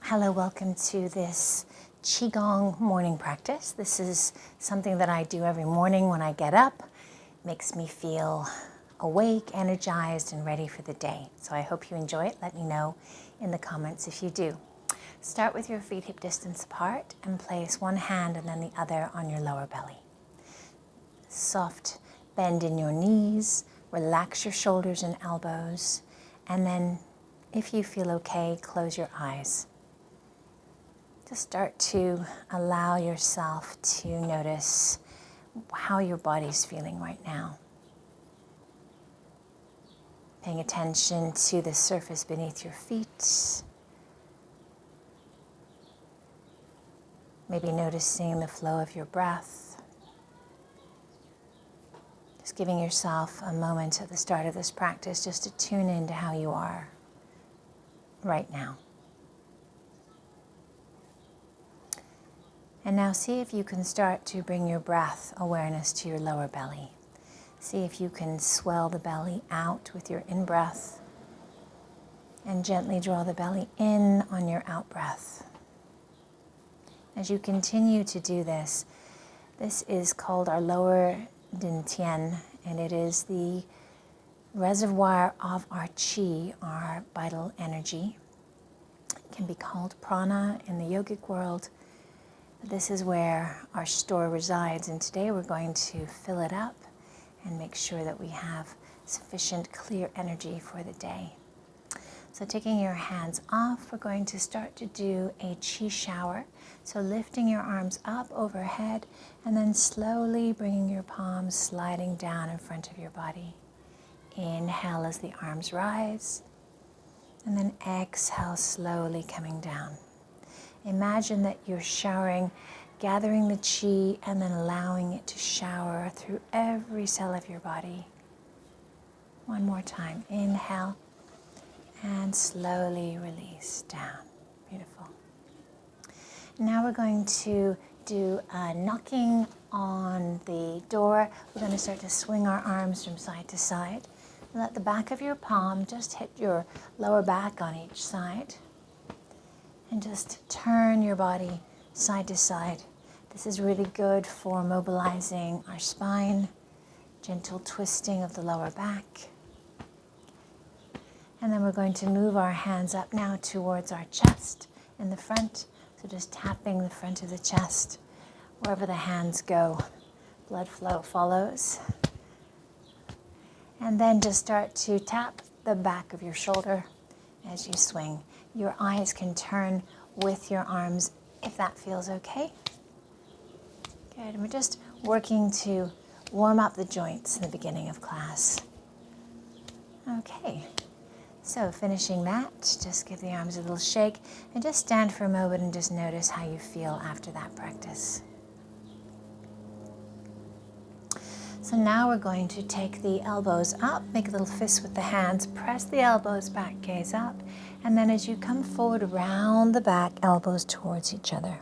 Hello, welcome to this Qigong morning practice. This is something that I do every morning when I get up. It makes me feel awake, energized, and ready for the day. So I hope you enjoy it. Let me know in the comments if you do. Start with your feet hip distance apart and place one hand and then the other on your lower belly. Soft bend in your knees, relax your shoulders and elbows, and then if you feel okay, close your eyes. Just start to allow yourself to notice how your body's feeling right now. Paying attention to the surface beneath your feet. Maybe noticing the flow of your breath. Just giving yourself a moment at the start of this practice just to tune into how you are right now. And now see if you can start to bring your breath awareness to your lower belly. See if you can swell the belly out with your in-breath and gently draw the belly in on your out-breath. As you continue to do this, this is called our lower dantian, and it is the reservoir of our qi, our vital energy. It can be called prana in the yogic world. This is where our store resides, and today we're going to fill it up and make sure that we have sufficient clear energy for the day. So taking your hands off, we're going to start to do a qi shower. So lifting your arms up overhead and then slowly bringing your palms sliding down in front of your body. Inhale as the arms rise, and then exhale slowly coming down. Imagine that you're showering, gathering the qi and then allowing it to shower through every cell of your body. One more time. Inhale and slowly release down. Beautiful. Now we're going to do a knocking on the door. We're going to start to swing our arms from side to side. Let the back of your palm just hit your lower back on each side. And just turn your body side to side. This is really good for mobilizing our spine, gentle twisting of the lower back. And then we're going to move our hands up now towards our chest in the front. So just tapping the front of the chest. Wherever the hands go, blood flow follows. And then just start to tap the back of your shoulder as you swing. Your eyes can turn with your arms if that feels okay. Good, and we're just working to warm up the joints in the beginning of class. Okay, so finishing that, just give the arms a little shake and just stand for a moment and just notice how you feel after that practice. So now we're going to take the elbows up, make a little fist with the hands, press the elbows back, gaze up, and then as you come forward, round the back, elbows towards each other.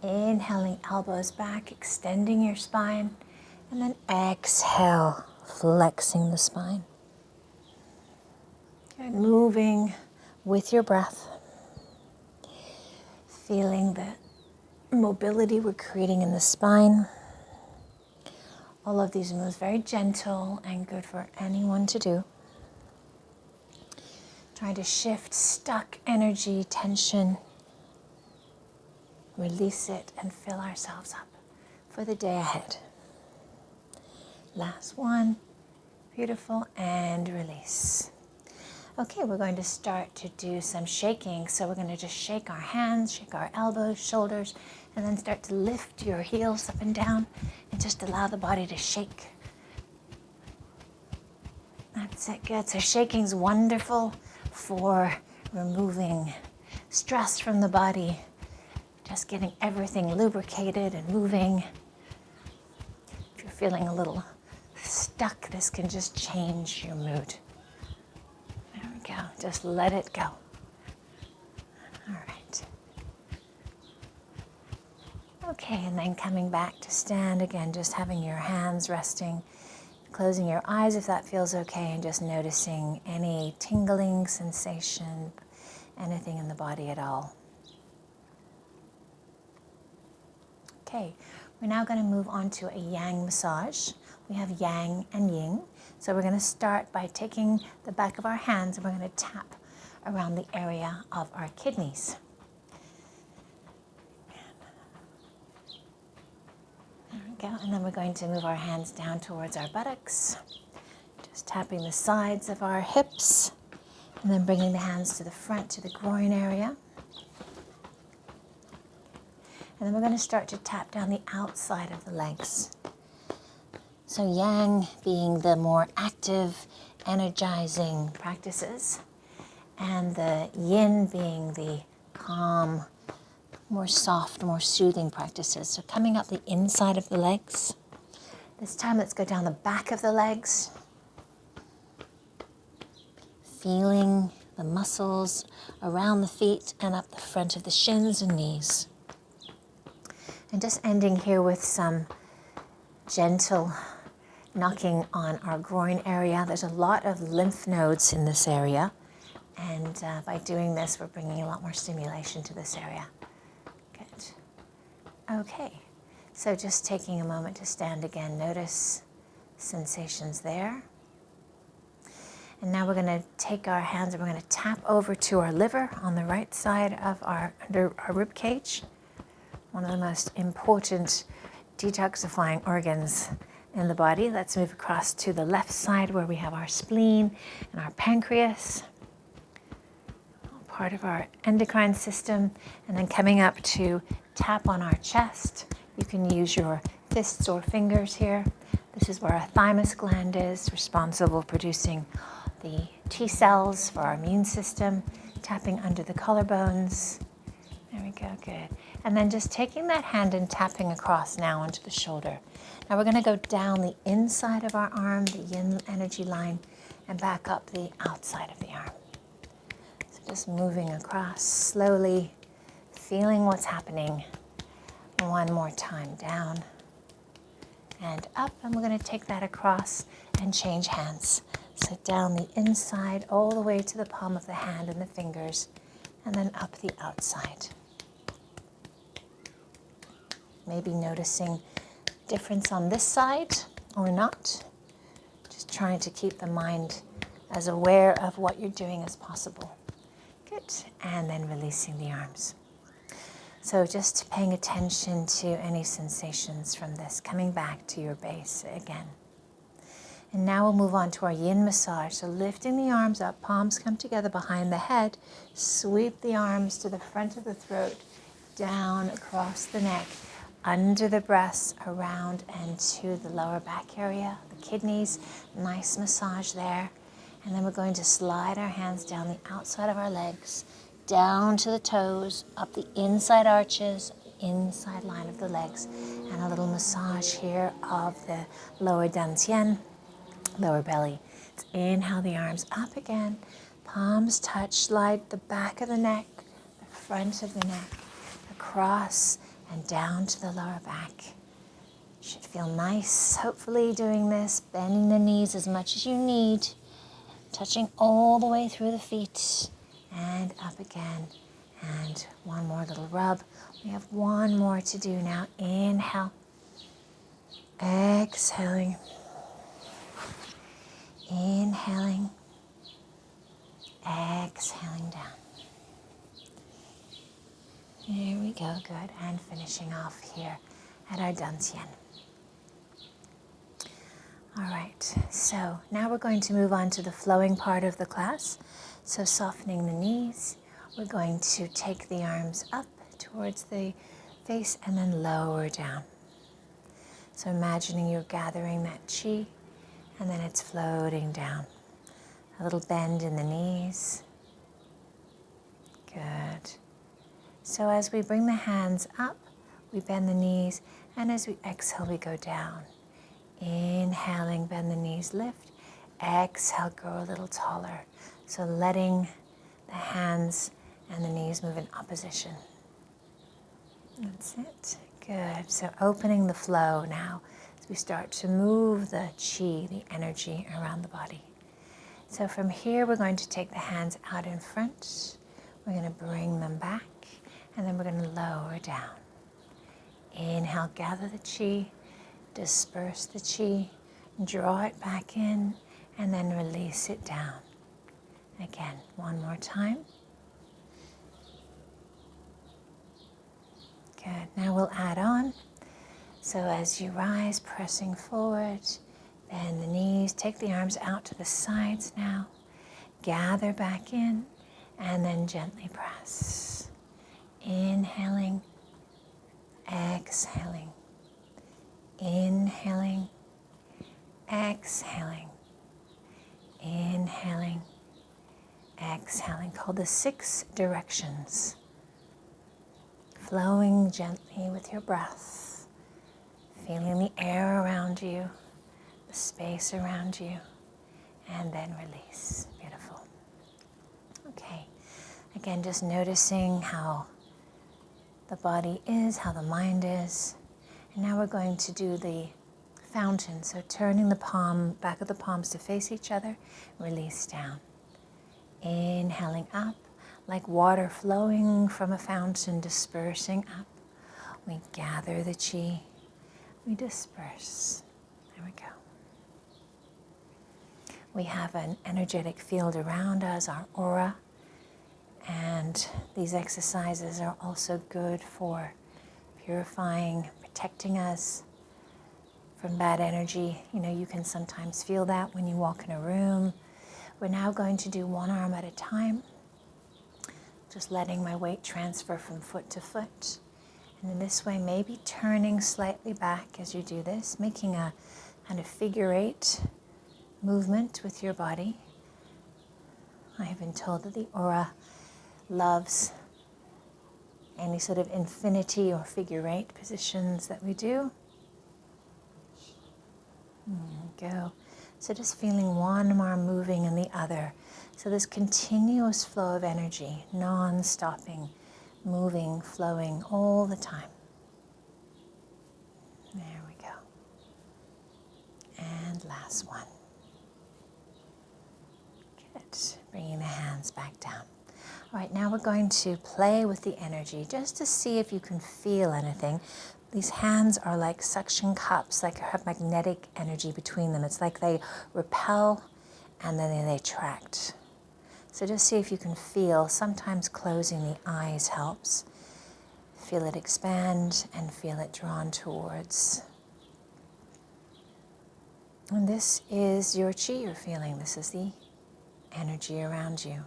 Inhaling, elbows back, extending your spine, and then exhale, flexing the spine. Good. Moving with your breath, feeling the mobility we're creating in the spine. All of these moves very gentle and good for anyone to do. Trying to shift stuck energy, tension, release it and fill ourselves up for the day ahead. Last one, beautiful, and release. Okay, we're going to start to do some shaking. So we're going to just shake our hands, shake our elbows, shoulders, and then start to lift your heels up and down and just allow the body to shake. That's it, good. So shaking's wonderful for removing stress from the body, just getting everything lubricated and moving. If you're feeling a little stuck, this can just change your mood. There we go, just let it go. All right. Okay, and then coming back to stand again, just having your hands resting, closing your eyes if that feels okay, and just noticing any tingling sensation anything in the body at all. Okay, we're now going to move on to a yang massage. We have yang and yin. So we're going to start by taking the back of our hands and we're going to tap around the area of our kidneys. There we go. And then we're going to move our hands down towards our buttocks, just tapping the sides of our hips, and then bringing the hands to the front, to the groin area. And then we're going to start to tap down the outside of the legs. So yang being the more active, energizing practices, and the yin being the calm, more soft, more soothing practices. So coming up the inside of the legs. This time let's go down the back of the legs. Feeling the muscles around the feet and up the front of the shins and knees. And just ending here with some gentle knocking on our groin area. There's a lot of lymph nodes in this area, and by doing this we're bringing a lot more stimulation to this area. Good. Okay, so just taking a moment to stand again, notice sensations there. And now we're going to take our hands and we're going to tap over to our liver on the right side of under our rib cage. One of the most important detoxifying organs in the body. Let's move across to the left side where we have our spleen and our pancreas, part of our endocrine system, and then coming up to tap on our chest. You can use your fists or fingers here. This is where our thymus gland is, responsible for producing the T cells for our immune system, tapping under the collarbones. There we go, good. And then just taking that hand and tapping across now onto the shoulder. Now we're going to go down the inside of our arm, the yin energy line, and back up the outside of the arm. So just moving across slowly, feeling what's happening. One more time, down and up. And we're going to take that across and change hands. So down the inside, all the way to the palm of the hand and the fingers, and then up the outside. Maybe noticing difference on this side or not. Just trying to keep the mind as aware of what you're doing as possible. Good. And then releasing the arms. So just paying attention to any sensations from this, coming back to your base again. And now we'll move on to our yin massage. So lifting the arms up, palms come together behind the head, sweep the arms to the front of the throat, down across the neck, under the breasts, around and to the lower back area, the kidneys, nice massage there. And then we're going to slide our hands down the outside of our legs, down to the toes, up the inside arches, inside line of the legs, and a little massage here of the lower dantian, lower belly. Let's inhale the arms up again, palms touch, slide the back of the neck, the front of the neck, across and down to the lower back. Should feel nice, hopefully doing this, bending the knees as much as you need, touching all the way through the feet, and up again. And one more little rub. We have one more to do now. Inhale, exhaling, inhaling, exhaling down. There we go, good. And finishing off here at our dantian. All right, so now we're going to move on to the flowing part of the class. So softening the knees, we're going to take the arms up towards the face and then lower down. So imagining you're gathering that qi and then it's floating down. A little bend in the knees. Good. So as we bring the hands up, we bend the knees, and as we exhale, we go down. Inhaling, bend the knees, lift. Exhale, grow a little taller. So letting the hands and the knees move in opposition. That's it. Good. So opening the flow now as we start to move the qi, the energy around the body. So from here, we're going to take the hands out in front. We're going to bring them back, and then we're going to lower down. Inhale, gather the chi, disperse the chi, draw it back in, and then release it down. Again, one more time. Good. Now we'll add on. So as you rise, pressing forward, bend the knees, take the arms out to the sides now. Gather back in, and then gently press. Inhaling, exhaling. Inhaling, exhaling. Inhaling, exhaling. Called the 6 directions. Flowing gently with your breath. Feeling the air around you, the space around you, and then release. Beautiful. Okay. Again, just noticing how the body is, how the mind is. And now we're going to do the fountain. So turning the back of the palms to face each other, release down. Inhaling up, like water flowing from a fountain, dispersing up. We gather the chi, we disperse. There we go. We have an energetic field around us, our aura. And these exercises are also good for purifying, protecting us from bad energy. You know, you can sometimes feel that when you walk in a room. We're now going to do one arm at a time, just letting my weight transfer from foot to foot. And in this way, maybe turning slightly back as you do this, making a kind of figure 8 movement with your body. I have been told that the aura loves any sort of infinity or figure 8 positions that we do. There we go. So just feeling one arm moving and the other. So this continuous flow of energy, non-stopping, moving, flowing all the time. There we go. And last one. Good. Bringing the hands back down. All right, now we're going to play with the energy just to see if you can feel anything. These hands are like suction cups, like have magnetic energy between them. It's like they repel and then they attract. So just see if you can feel. Sometimes closing the eyes helps. Feel it expand and feel it drawn towards. And this is your chi you're feeling. This is the energy around you.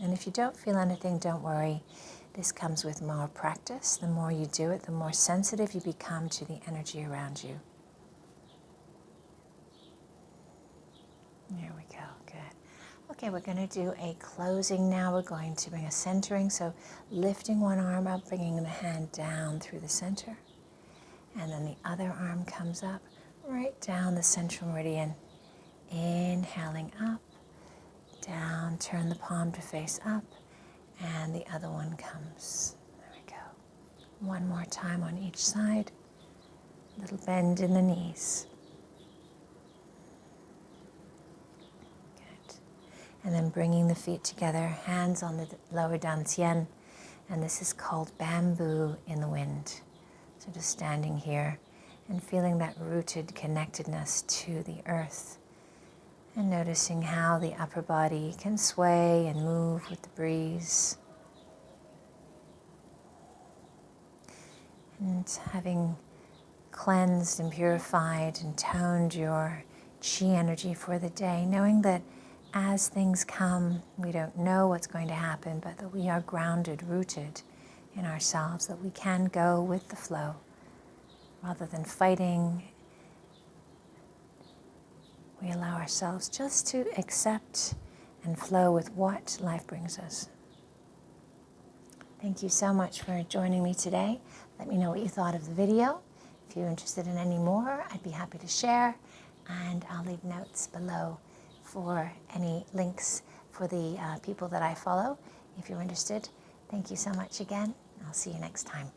And if you don't feel anything, don't worry. This comes with more practice. The more you do it, the more sensitive you become to the energy around you. There we go, good. Okay, we're going to do a closing now. We're going to bring a centering. So lifting one arm up, bringing the hand down through the center. And then the other arm comes up, right down the central meridian. Inhaling up. Down, turn the palm to face up, and the other one comes. There we go. One more time on each side. Little bend in the knees. Good. And then bringing the feet together, hands on the lower dantian, and this is called bamboo in the wind. So just standing here and feeling that rooted connectedness to the earth. And noticing how the upper body can sway and move with the breeze. And having cleansed and purified and toned your chi energy for the day, knowing that as things come, we don't know what's going to happen, but that we are grounded, rooted in ourselves, that we can go with the flow rather than fighting. We allow ourselves just to accept and flow with what life brings us. Thank you so much for joining me today. Let me know what you thought of the video. If you're interested in any more, I'd be happy to share. And I'll leave notes below for any links for the people that I follow. If you're interested, thank you so much again. I'll see you next time.